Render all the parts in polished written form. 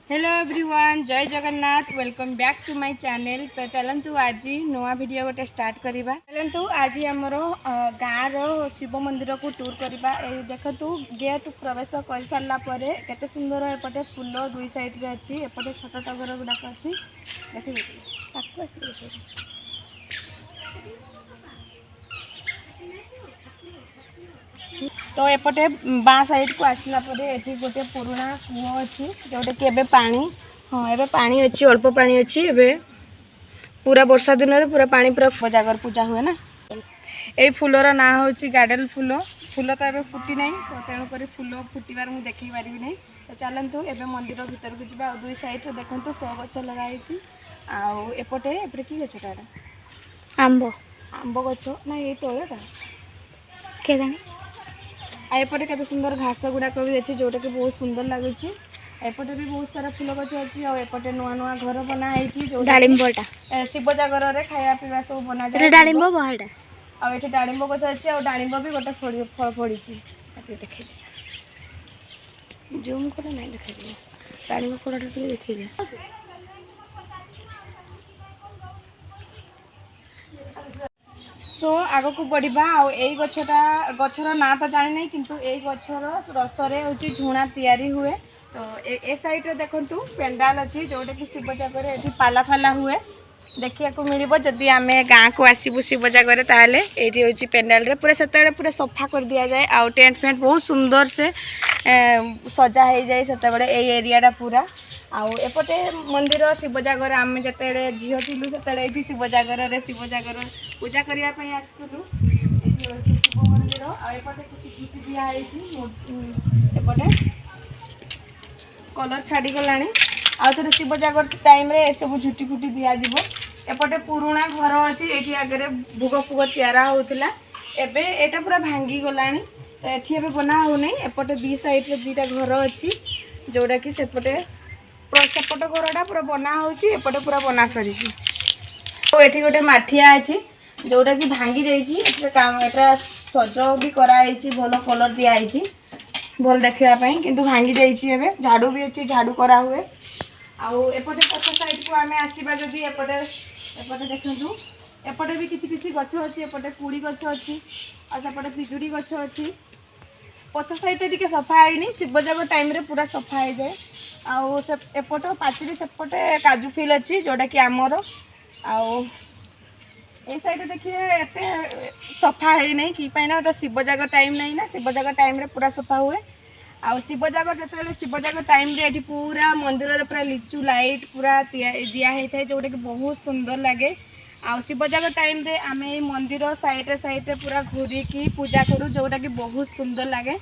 Hello everyone, जय Jagannath. Welcome back to my channel. तो चलतु आज नुआ वीडियो गोटे स्टार्ट करवा। चलतु आज आमर गाँव शिव मंदिर को टूर करवा। देखु गेट प्रवेश कर सारापर केते सुंदर एपटे फूल दुई साइड रे अच्छी, एपटे छोट टगर गुड़ाक अच्छी। तो एपटे बाँ साइड को आसला ये गोटे पुराना कूह अच्छी जोटा कि एबे पानी हाँ एबे पानी अच्छी, अल्प पानी अच्छी। एबे पूरा वर्षा दिन में पूरा पानी पूरा जागर पूजा हुए ना। ये फूलर ना हूँ गार्डन फूल। फूल तो एबे फुटी ना, तो तेणुक फूल फुटबार मुझे देखी पारि ना। तो चलतु एबे मंदिर भीतर को जा। दुई साइड देखु सौ गछ लगाई आउटे एपटे कि गछटा आंब आंब गछ ना ये तलटा के जाने एपटे केते सुंदर घास गुड़ाक भी अच्छी जोटा कि बहुत सुंदर लगुच। एपटे भी बहुत सारा फूल गछ अच्छी। आउटे नुआ नुआ घर बनाई डालिंबटा शिव जागर में खाया पीवा सब बना जाए। डालिंब बहलटा आउे डालिंब गछ अच्छी। डालिंब भी गोटे फल फड़ी देखे जूम कर ना देखे डालिंब फलटा देखे सो आग को बढ़ा। आई गछटा गछर ना तो जानी ना, किंतु ए गछर रसरे हूँ झुणा तैयारी हुए। तो ए साइड देखु पेंडाल अच्छी जोटा कि शिव जागर ये पाला फाला हुए देखा मिल। जदि आम गाँ को आसबू शिव जागर ताले ये हूँ पेंडाल पूरा से पूरा सफा कर दि जाए। आउ टेंट फेंट बहुत सुंदर से सजा हो जाए से एरियाटा पूरा। आउटे मंदिर शिव जागर आम जिते झील थिलु से शिव जागर पूजा करने आसलु। शिव मंदिर आउटे किसी झुटी दिखाई कलर छाड़ी गलानी। आउे शिव जागर टाइम रे सब झुटी फुटी दिज्व। एपटे पुराना घर अच्छी ये आगे भोग फुग तैयार होता। एबे एटा पूरा भांगी गलानी, तो ये बना हो नहीं। एपटे दी साइड रे दीटा घर अच्छी जोटा कि सेपटे सेपट घरटा पूरा बना होपटे पूरा बना सरी। तो ये गोटे माठिया अच्छी जोटा कि भांगी जाइए। सज भी कराई भल कलर दिखाई भल देखापी, किंतु भांगी जाइए। झाड़ू भी अच्छी, झाड़ू करा हुए। आउटे पछ साइड को आम आसवा जदि एपटे देखु एपटे भी किसी गछ अच्छी। एपटे कुड़ी गछ अच्छी आउटे पिजुड़ी गछ अच्छी। पछ साइड टे सफा है शिव जागर टाइम रे पूरा सफा हो जाए। आउ से एपट पाचरी सेपटे काजू फिल अच्छी जोटा कि आमर। आउ ए साइड देखिए एते सफा है नहीं कि ना शिव जागर टाइम नहीं ना। शिव जागर टाइम रे पूरा सफा हुए। आउ शिव जागर जो शिव जागर टाइम रे पूरा मंदिर पूरा लिचु लाइट पूरा दिया है जोटा कि बहुत सुंदर लगे। आउ शिव जागर टाइम रे आम मंदिर साइड पूरा घूरिकी पूजा करूँ जोटा कि बहुत सुंदर लगे।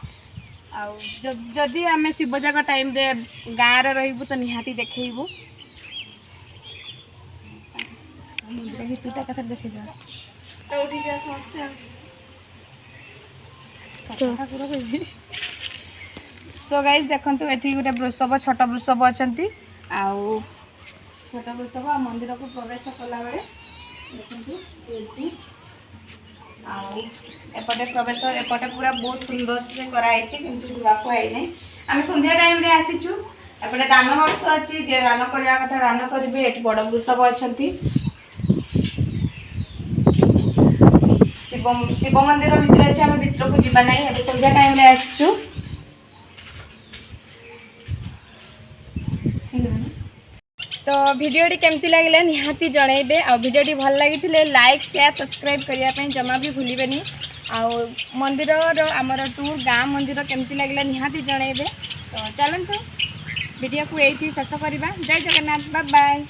जदि आम शिव जागर टाइम रे गाँव रे रही तो निहाती देखू दुटा कथा देखे सो गाइज देखु ये गोटे वृषभ छोट वृषभ अच्छा। आउ छोट वृषभ मंदिर को प्रवेश कला देखु एपटे प्रवेश एपटे पूरा बहुत सुंदर से कराई किंतु धुआक है आम संध्या टाइम रे आसीचु। एपटे दान बक्स अच्छी जे दान करने कथा दान करेंगे। ये बड़ वृषभ अच्छा शिव मंदिर भीतर अच्छे आम भीतर को जीवा ना। अभी संध्या टाइम रे आसीचु। तो वीडियोटी केमती लगे निहाती जनइबे। आ वीडियोटी भल लगी लाइक शेयर सब्सक्राइब करने जमा भी भूलें। आउ मंदिर आमर टूर गाँ मंदिर केमती लगे निहाती जनइबे। तो चलतु वीडियो को यही शेष करवा। जय जगन्नाथ, बाय बाय।